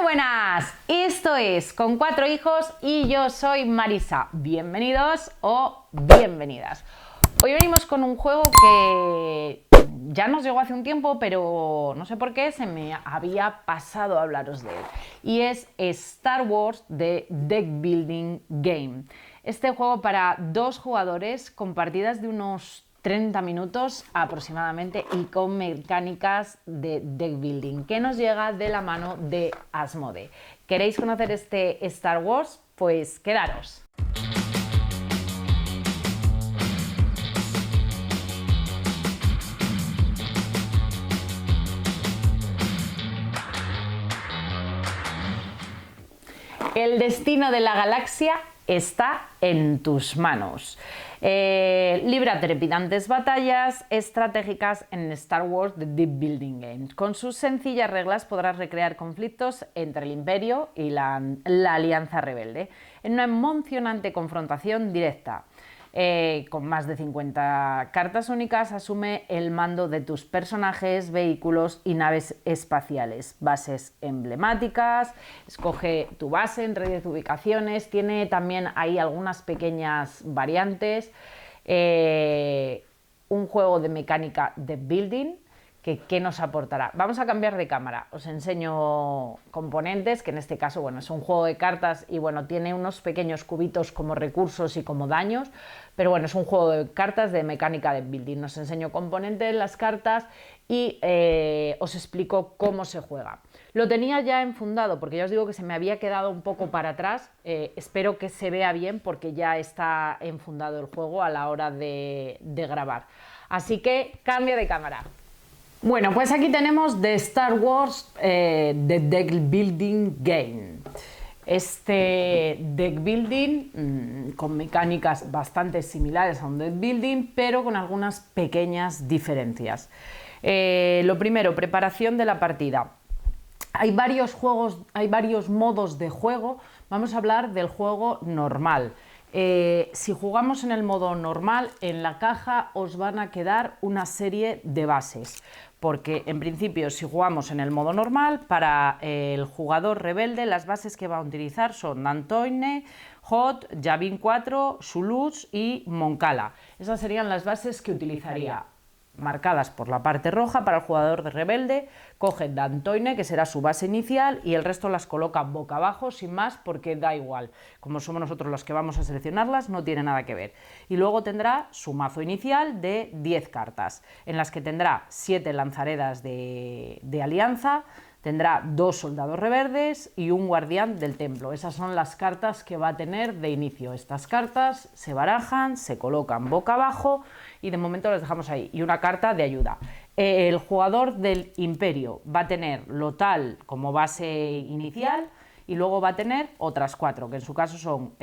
buenas, esto es Con Cuatro Hijos y yo soy Marisa. Bienvenidos o bienvenidas. Hoy venimos con un juego que ya nos llegó hace un tiempo, pero no sé por qué se me había pasado a hablaros de él. Y es Star Wars The Deck Building Game. Este juego para 2 jugadores con partidas de unos 30 minutos aproximadamente y con mecánicas de deck building que nos llega de la mano de Asmodee. ¿Queréis conocer este Star Wars? Pues quedaros. El destino de la galaxia está en tus manos. Libra trepidantes batallas estratégicas en Star Wars The Deck Building Game. Con sus sencillas reglas podrás recrear conflictos entre el Imperio y la Alianza Rebelde en una emocionante confrontación directa. Con más de 50 cartas únicas, asume el mando de tus personajes, vehículos y naves espaciales. Bases emblemáticas, escoge tu base entre 10 ubicaciones, tiene también ahí algunas pequeñas variantes. Un juego de mecánica de building. ¿Qué nos aportará? Vamos a cambiar de cámara, os enseño componentes, que en este caso, bueno, es un juego de cartas y bueno, tiene unos pequeños cubitos como recursos y como daños, pero bueno, es un juego de cartas de mecánica de building. Os enseño componentes, las cartas y os explico cómo se juega. Lo tenía ya enfundado porque ya os digo que se me había quedado un poco para atrás, espero que se vea bien porque ya está enfundado el juego a la hora de grabar. Así que cambio de cámara. Bueno, pues aquí tenemos The Star Wars The Deck Building Game. Este deck building con mecánicas bastante similares a un deck building, pero con algunas pequeñas diferencias. Lo primero, preparación de la partida. Hay varios modos de juego. Vamos a hablar del juego normal. Si jugamos en el modo normal, en la caja os van a quedar una serie de bases, porque en principio si jugamos en el modo normal, para el jugador rebelde las bases que va a utilizar son Dantooine, Hoth, Yavin 4, Suluz y Mon Cala. Esas serían las bases que utilizaría. Marcadas por la parte roja para el jugador de rebelde, coge Dantooine, que será su base inicial, y el resto las coloca boca abajo sin más porque da igual, como somos nosotros los que vamos a seleccionarlas, no tiene nada que ver. Y luego tendrá su mazo inicial de 10 cartas, en las que tendrá 7 lanzaredas de alianza, tendrá 2 soldados rebeldes y un guardián del templo. Esas son las cartas que va a tener de inicio. Estas cartas se barajan, se colocan boca abajo y de momento las dejamos ahí. Y una carta de ayuda. El jugador del Imperio va a tener Lothal como base inicial y luego va a tener otras 4, que en su caso son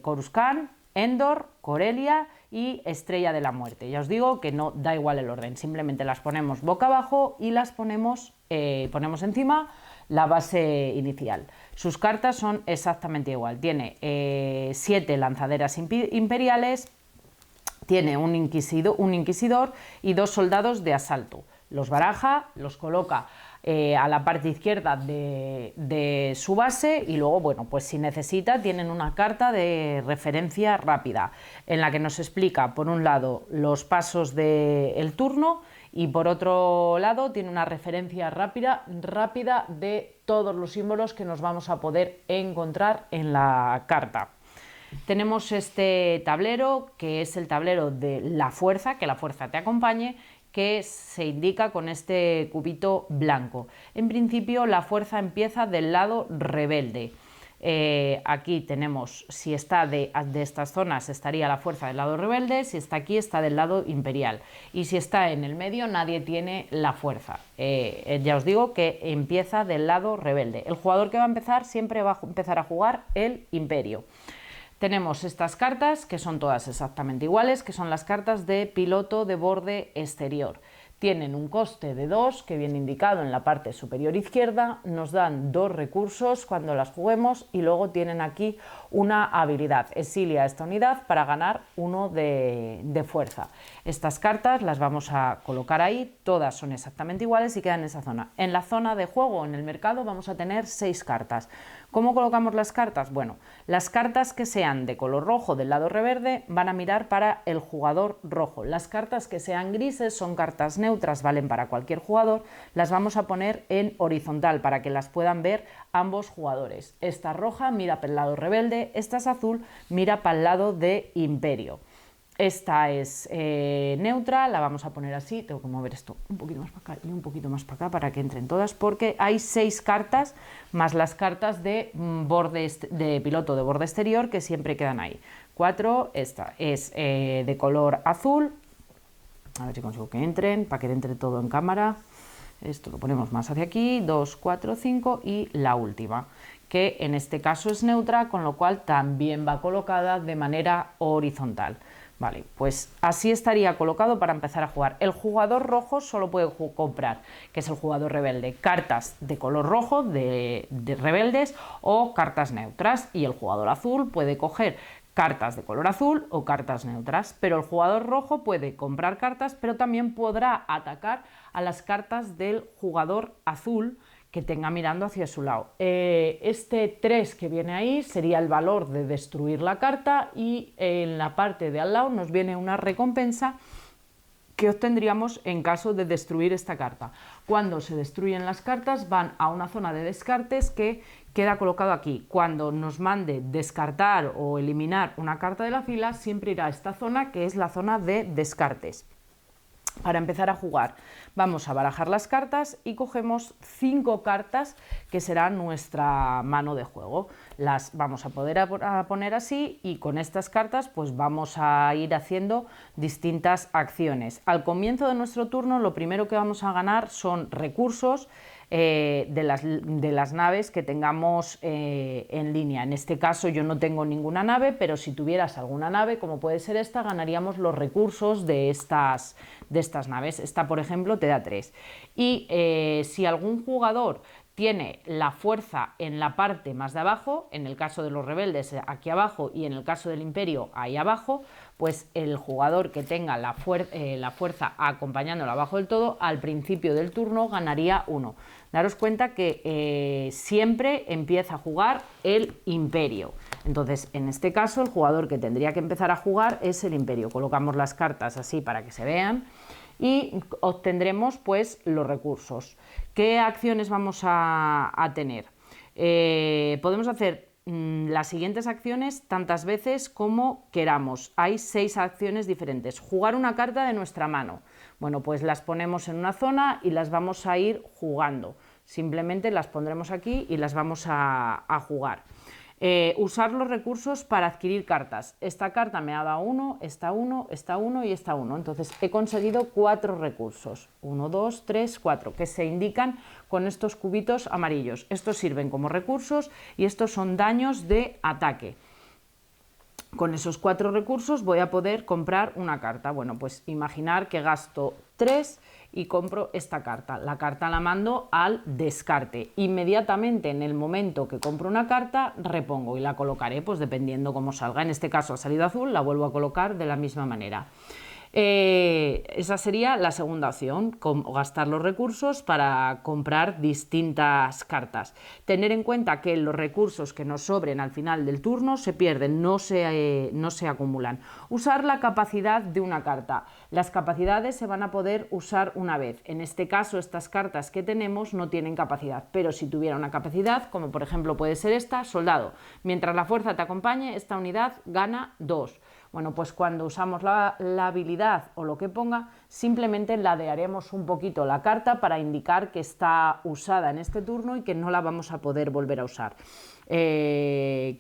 Coruscant, Endor, Corellia y Estrella de la Muerte. Ya os digo que no da igual el orden, simplemente las ponemos boca abajo y las ponemos encima la base inicial. Sus cartas son exactamente igual. Tiene 7 lanzaderas imperiales, tiene un inquisidor y 2 soldados de asalto. Los baraja, los coloca a la parte izquierda de su base y luego, bueno, pues si necesita, tienen una carta de referencia rápida en la que nos explica, por un lado, los pasos del turno y por otro lado tiene una referencia rápida de todos los símbolos que nos vamos a poder encontrar en la carta. Tenemos este tablero, que es el tablero de la fuerza, que la fuerza te acompañe, que se indica con este cubito blanco. En principio la fuerza empieza del lado rebelde. Aquí tenemos, si está de estas zonas estaría la fuerza del lado rebelde, si está aquí está del lado imperial y si está en el medio nadie tiene la fuerza. Ya os digo que empieza del lado rebelde. El jugador que va a empezar siempre va a empezar a jugar el Imperio. Tenemos estas cartas que son todas exactamente iguales, que son las cartas de piloto de borde exterior. tienen un coste de 2, que viene indicado en la parte superior izquierda, nos dan 2 recursos cuando las juguemos y luego tienen aquí una habilidad, exilia esta unidad para ganar 1 de fuerza. Estas cartas las vamos a colocar ahí, todas son exactamente iguales y quedan en esa zona. En la zona de juego, en el mercado, vamos a tener 6 cartas. ¿Cómo colocamos las cartas? Bueno, las cartas que sean de color rojo del lado reverde van a mirar para el jugador rojo. Las cartas que sean grises son cartas neutras, valen para cualquier jugador, las vamos a poner en horizontal para que las puedan ver ambos jugadores. Esta roja mira para el lado rebelde, esta es azul, mira para el lado de imperio. Esta es neutra, la vamos a poner así, tengo que mover esto un poquito más para acá y un poquito más para acá para que entren todas, porque hay 6 cartas más las cartas de piloto de borde exterior que siempre quedan ahí. 4, esta es de color azul, a ver si consigo que entren, para que entre todo en cámara. Esto lo ponemos más hacia aquí, 2, 4, 5 y la última, que en este caso es neutra, con lo cual también va colocada de manera horizontal. Vale, pues así estaría colocado para empezar a jugar. El jugador rojo solo puede comprar, que es el jugador rebelde, cartas de color rojo de rebeldes o cartas neutras, y el jugador azul puede coger cartas de color azul o cartas neutras, pero el jugador rojo puede comprar cartas, pero también podrá atacar a las cartas del jugador azul que tenga mirando hacia su lado. Este 3 que viene ahí sería el valor de destruir la carta, y en la parte de al lado nos viene una recompensa que obtendríamos en caso de destruir esta carta. Cuando se destruyen las cartas van a una zona de descartes que queda colocado aquí. Cuando nos mande descartar o eliminar una carta de la fila, siempre irá a esta zona, que es la zona de descartes. Para empezar a jugar vamos a barajar las cartas y cogemos 5 cartas que serán nuestra mano de juego. Las vamos a poder poner así, y con estas cartas pues vamos a ir haciendo distintas acciones. Al comienzo de nuestro turno lo primero que vamos a ganar son recursos de las naves que tengamos en línea. En este caso yo no tengo ninguna nave, pero si tuvieras alguna nave, como puede ser esta, ganaríamos los recursos de estas naves. Esta, por ejemplo, te da 3. Y si algún jugador tiene la fuerza en la parte más de abajo, en el caso de los rebeldes aquí abajo y en el caso del imperio ahí abajo, pues el jugador que tenga la fuerza acompañándolo abajo del todo, al principio del turno ganaría 1. Daros cuenta que siempre empieza a jugar el imperio. Entonces, en este caso, el jugador que tendría que empezar a jugar es el imperio. Colocamos las cartas así para que se vean y obtendremos pues los recursos. ¿Qué acciones vamos a tener? Podemos hacer las siguientes acciones tantas veces como queramos. Hay 6 acciones diferentes. Jugar una carta de nuestra mano. Bueno, pues las ponemos en una zona y las vamos a ir jugando. Simplemente las pondremos aquí y las vamos a jugar. Usar los recursos para adquirir cartas. Esta carta me ha dado 1, esta 1, esta 1 y esta 1. Entonces he conseguido 4 recursos. 1, 2, 3, 4, que se indican con estos cubitos amarillos. Estos sirven como recursos y estos son daños de ataque. Con esos 4 recursos voy a poder comprar una carta. Bueno, pues imaginar que gasto 3 y compro esta carta. La carta la mando al descarte. Inmediatamente en el momento que compro una carta, repongo y la colocaré pues dependiendo cómo salga. En este caso ha salido azul, la vuelvo a colocar de la misma manera. Esa sería la segunda opción, gastar los recursos para comprar distintas cartas. Tener en cuenta que los recursos que nos sobren al final del turno se pierden, no se acumulan. Usar la capacidad de una carta. Las capacidades se van a poder usar una vez. En este caso, estas cartas que tenemos no tienen capacidad, pero si tuviera una capacidad, como por ejemplo puede ser esta, soldado. Mientras la fuerza te acompañe, esta unidad gana 2. Bueno, pues cuando usamos la habilidad o lo que ponga, simplemente ladearemos un poquito la carta para indicar que está usada en este turno y que no la vamos a poder volver a usar.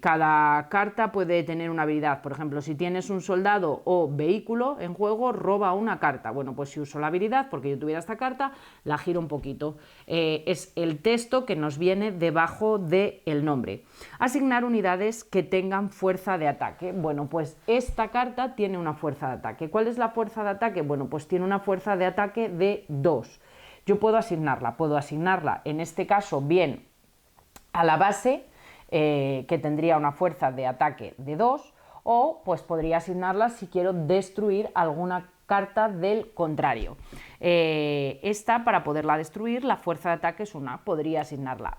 Cada carta puede tener una habilidad. Por ejemplo, si tienes un soldado o vehículo en juego, roba una carta. Bueno, pues si uso la habilidad, porque yo tuviera esta carta, la giro un poquito. Es el texto que nos viene debajo del nombre. Asignar unidades que tengan fuerza de ataque. Bueno, pues esta carta tiene una fuerza de ataque. ¿Cuál es la fuerza de ataque? Bueno, pues tiene tiene una fuerza de ataque de 2. Yo puedo asignarla en este caso bien a la base, que tendría una fuerza de ataque de 2, o pues podría asignarla si quiero destruir alguna carta del contrario. Esta, para poderla destruir, la fuerza de ataque es 1, podría asignarla.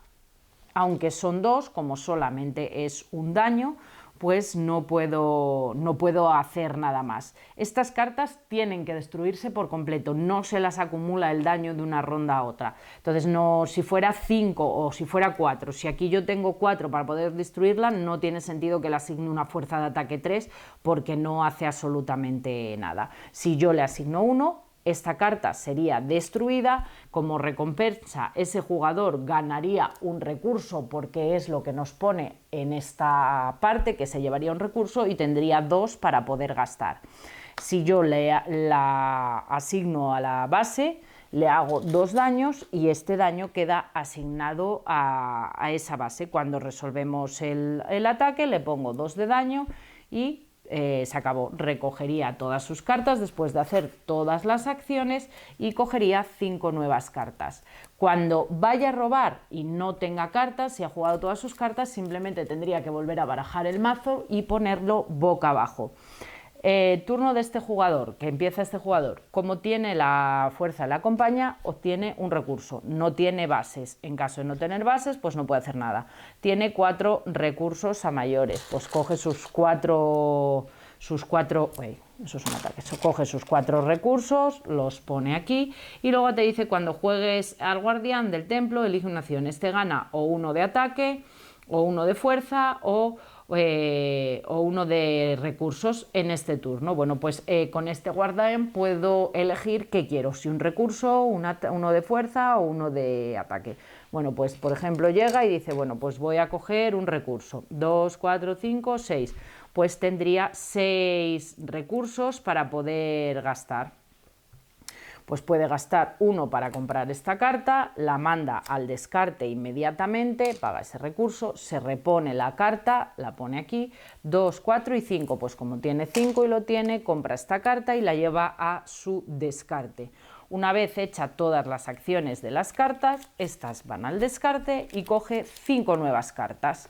Aunque son 2, como solamente es un daño, pues no puedo hacer nada más. Estas cartas tienen que destruirse por completo, no se las acumula el daño de una ronda a otra. Entonces, no, si fuera 5 o si fuera 4, si aquí yo tengo 4 para poder destruirla, no tiene sentido que le asigne una fuerza de ataque 3 porque no hace absolutamente nada. Si yo le asigno 1, esta carta sería destruida. Como recompensa, ese jugador ganaría un recurso porque es lo que nos pone en esta parte, que se llevaría un recurso y tendría 2 para poder gastar. Si yo la asigno a la base, le hago 2 daños y este daño queda asignado a esa base. Cuando resolvemos el ataque, le pongo 2 de daño y se acabó. Recogería todas sus cartas después de hacer todas las acciones y cogería 5 nuevas cartas. Cuando vaya a robar y no tenga cartas, si ha jugado todas sus cartas, simplemente tendría que volver a barajar el mazo y ponerlo boca abajo. Turno de este jugador, que empieza este jugador. Como tiene la fuerza, la acompaña, obtiene un recurso. No tiene bases. En caso de no tener bases, pues no puede hacer nada. Tiene 4 recursos a mayores. Pues coge coge sus 4 recursos, los pone aquí y luego te dice: cuando juegues al guardián del templo, elige una acción. Este gana o 1 de ataque, o 1 de fuerza, o 1 de recursos en este turno. Bueno, pues con este guardián puedo elegir qué quiero, si un recurso, 1 de fuerza o 1 de ataque. Bueno, pues por ejemplo llega y dice: bueno, pues voy a coger un recurso, 2, 4, 5, 6, pues tendría 6 recursos para poder gastar. Pues puede gastar 1 para comprar esta carta, la manda al descarte inmediatamente, paga ese recurso, se repone la carta, la pone aquí, 2, 4 y 5, pues como tiene 5 y lo tiene, compra esta carta y la lleva a su descarte. Una vez hecha todas las acciones de las cartas, estas van al descarte y coge 5 nuevas cartas.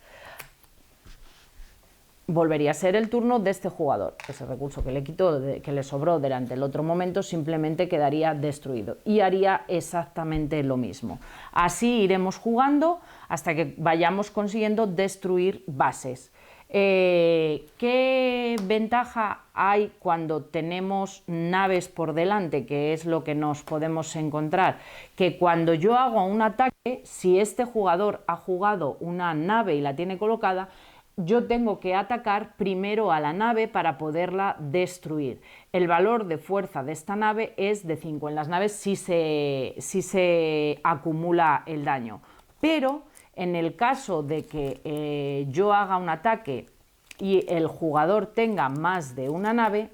Volvería a ser el turno de este jugador. Ese recurso que le quitó, que le sobró durante el otro momento, simplemente quedaría destruido y haría exactamente lo mismo. Así iremos jugando hasta que vayamos consiguiendo destruir bases. ¿Qué ventaja hay cuando tenemos naves por delante? Que es lo que nos podemos encontrar. Que cuando yo hago un ataque, si este jugador ha jugado una nave y la tiene colocada, yo tengo que atacar primero a la nave para poderla destruir. El valor de fuerza de esta nave es de 5. En las naves sí se acumula el daño. Pero en el caso de que yo haga un ataque y el jugador tenga más de una nave,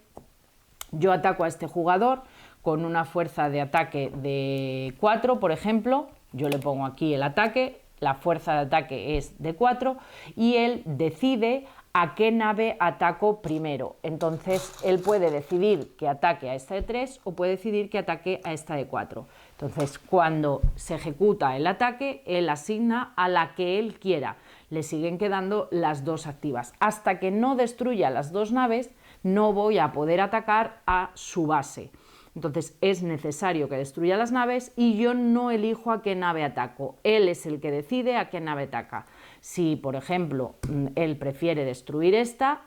yo ataco a este jugador con una fuerza de ataque de 4, por ejemplo. Yo le pongo aquí el ataque. La fuerza de ataque es de 4 y él decide a qué nave ataco primero. Entonces él puede decidir que ataque a esta de 3 o puede decidir que ataque a esta de 4. Entonces, cuando se ejecuta el ataque, él asigna a la que él quiera. Le siguen quedando las 2 activas. Hasta que no destruya las 2 naves, no voy a poder atacar a su base. Entonces es necesario que destruya las naves y yo no elijo a qué nave ataco. Él es el que decide a qué nave ataca. Si, por ejemplo, él prefiere destruir esta,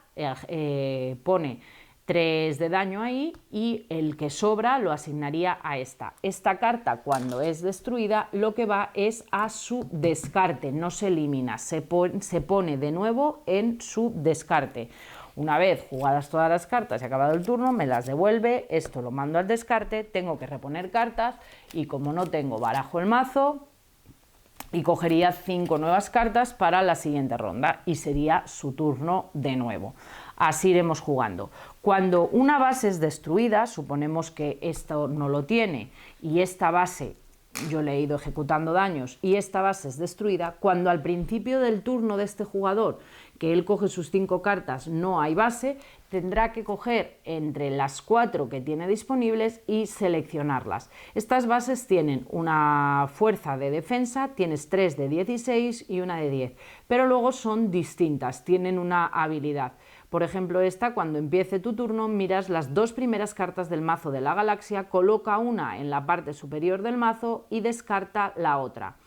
pone 3 de daño ahí y el que sobra lo asignaría a esta. Esta carta, cuando es destruida, lo que va es a su descarte, no se elimina, se pone de nuevo en su descarte. Una vez jugadas todas las cartas y acabado el turno, me las devuelve, esto lo mando al descarte, tengo que reponer cartas y como no tengo, barajo el mazo y cogería 5 nuevas cartas para la siguiente ronda y sería su turno de nuevo. Así iremos jugando. Cuando una base es destruida, suponemos que esto no lo tiene y esta base yo le he ido ejecutando daños y esta base es destruida, cuando al principio del turno de este jugador, que él coge sus 5 cartas, no hay base, tendrá que coger entre las 4 que tiene disponibles y seleccionarlas. Estas bases tienen una fuerza de defensa, tienes 3 de 16 y una de 10, pero luego son distintas, tienen una habilidad. Por ejemplo, esta, cuando empiece tu turno, miras las 2 primeras cartas del mazo de la galaxia, coloca una en la parte superior del mazo y descarta la otra.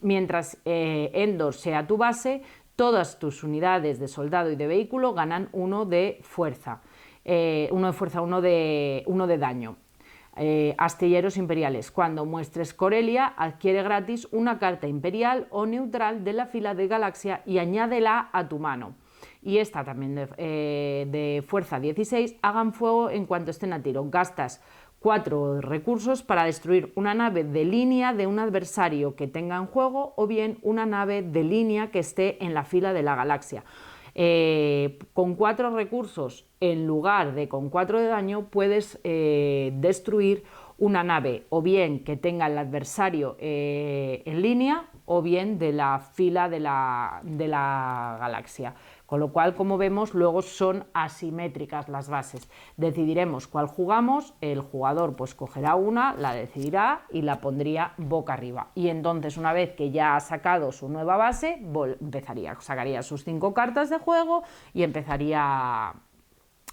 Mientras Endor sea tu base, todas tus unidades de soldado y de vehículo ganan 1 de fuerza, uno de daño. Astilleros imperiales. Cuando muestres Corellia, adquiere gratis una carta imperial o neutral de la fila de galaxia y añádela a tu mano. Y esta también de fuerza 16, hagan fuego en cuanto estén a tiro. Gastas 4 recursos para destruir una nave de línea de un adversario que tenga en juego o bien una nave de línea que esté en la fila de la galaxia. Con 4 recursos en lugar de con 4 de daño puedes destruir una nave o bien que tenga el adversario en línea o bien de la fila de la galaxia. Con lo cual, como vemos, luego son asimétricas las bases. Decidiremos cuál jugamos, el jugador pues cogerá una, la decidirá y la pondría boca arriba. Y entonces, una vez que ya ha sacado su nueva base, sacaría sus 5 cartas de juego y empezaría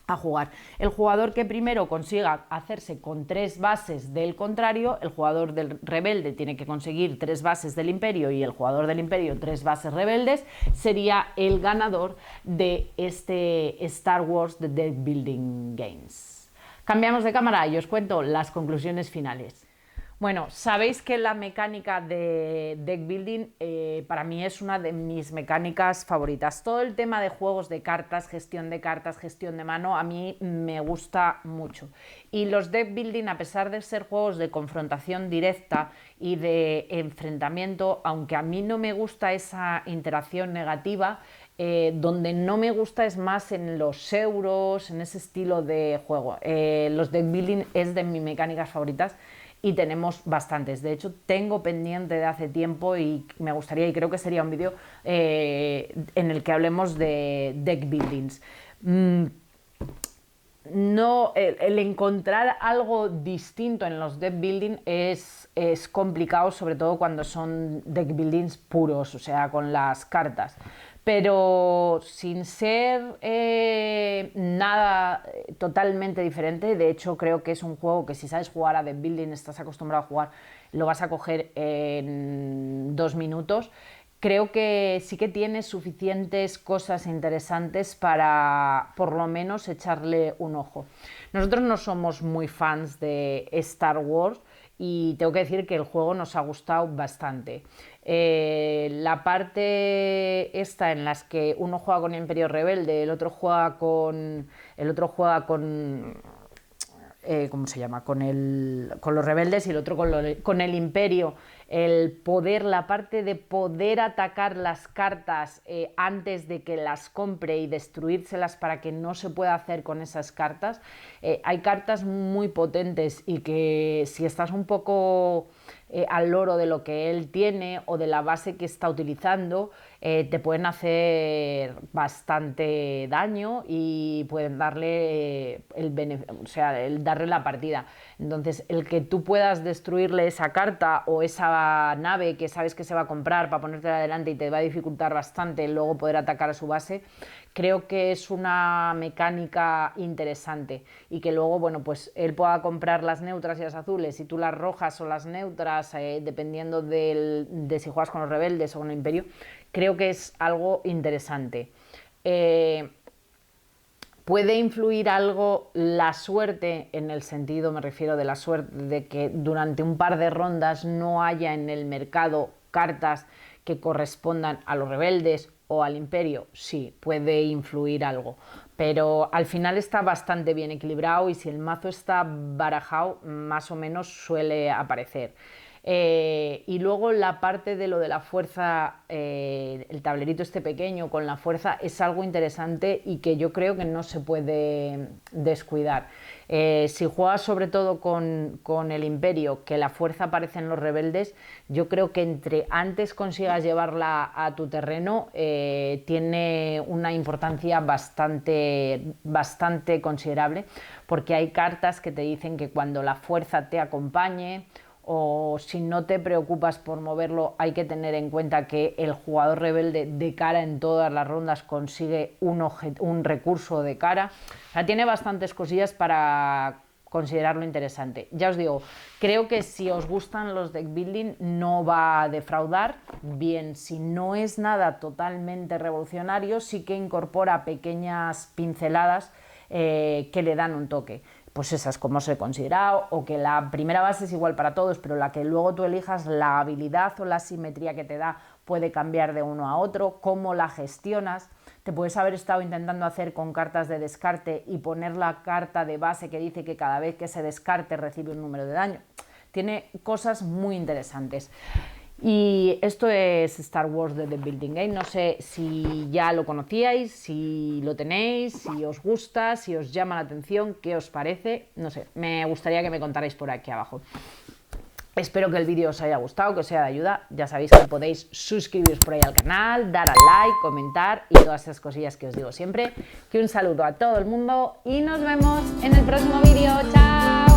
a jugar. El jugador que primero consiga hacerse con 3 bases del contrario, el jugador del rebelde tiene que conseguir 3 bases del imperio y el jugador del imperio 3 bases rebeldes, sería el ganador de este Star Wars The Deck Building Games. Cambiamos de cámara y os cuento las conclusiones finales. Bueno, sabéis que la mecánica de deck building para mí es una de mis mecánicas favoritas. Todo el tema de juegos de cartas, gestión de mano, a mí me gusta mucho. Y los deck building, a pesar de ser juegos de confrontación directa y de enfrentamiento, aunque a mí no me gusta esa interacción negativa, donde no me gusta es más en los euros, en ese estilo de juego. Los deck building es de mis mecánicas favoritas. Y tenemos bastantes. De hecho, tengo pendiente de hace tiempo y me gustaría, y creo que sería un vídeo en el que hablemos de deck buildings. El encontrar algo distinto en los deck building es complicado, sobre todo cuando son deck buildings puros, o sea, con las cartas. Pero sin ser nada totalmente diferente. De hecho, creo que es un juego que si sabes jugar a deck building, estás acostumbrado a jugar, lo vas a coger en 2 minutos. Creo que sí que tiene suficientes cosas interesantes para por lo menos echarle un ojo. Nosotros no somos muy fans de Star Wars y tengo que decir que el juego nos ha gustado bastante. La parte esta en las que uno juega con Imperio Rebelde, el otro juega con ¿cómo se llama? Con los rebeldes y el otro con el imperio. La parte de poder atacar las cartas antes de que las compre y destruírselas para que no se pueda hacer con esas cartas. Hay cartas muy potentes y que si estás un poco al loro de lo que él tiene o de la base que está utilizando, te pueden hacer bastante daño y pueden darle el darle la partida. Entonces, el que tú puedas destruirle esa carta o esa nave que sabes que se va a comprar para ponértela adelante y te va a dificultar bastante luego poder atacar a su base, creo que es una mecánica interesante y que luego, bueno, pues él pueda comprar las neutras y las azules y tú las rojas o las neutras, dependiendo de si juegas con los rebeldes o con el imperio. Creo que es algo interesante. ¿Puede influir algo la suerte? En el sentido, me refiero, de la suerte de que durante un par de rondas no haya en el mercado cartas que correspondan a los rebeldes o al imperio. Sí, puede influir algo, pero al final está bastante bien equilibrado y si el mazo está barajado, más o menos suele aparecer. Y luego la parte de lo de la fuerza, el tablerito este pequeño con la fuerza es algo interesante y que yo creo que no se puede descuidar. Si juegas sobre todo con el Imperio, que la fuerza aparece en los rebeldes, yo creo que entre antes consigas llevarla a tu terreno, tiene una importancia bastante considerable, porque hay cartas que te dicen que cuando la fuerza te acompañe, o si no te preocupas por moverlo, hay que tener en cuenta que el jugador rebelde de cara en todas las rondas consigue un recurso de cara. O sea, tiene bastantes cosillas para considerarlo interesante. Ya os digo, creo que si os gustan los deck building no va a defraudar. Bien, si no es nada totalmente revolucionario, sí que incorpora pequeñas pinceladas que le dan un toque. Pues esas, como os he considerado, o que la primera base es igual para todos, pero la que luego tú elijas, la habilidad o la simetría que te da puede cambiar de uno a otro, cómo la gestionas. Te puedes haber estado intentando hacer con cartas de descarte y poner la carta de base que dice que cada vez que se descarte recibe un número de daño. Tiene cosas muy interesantes. Y esto es Star Wars de The Building Game. No sé si ya lo conocíais, si lo tenéis, si os gusta, si os llama la atención, qué os parece. No sé, me gustaría que me contarais por aquí abajo. Espero que el vídeo os haya gustado, que os sea de ayuda. Ya sabéis que podéis suscribiros por ahí al canal, dar al like, comentar y todas esas cosillas que os digo siempre. Que un saludo a todo el mundo y nos vemos en el próximo vídeo. ¡Chao!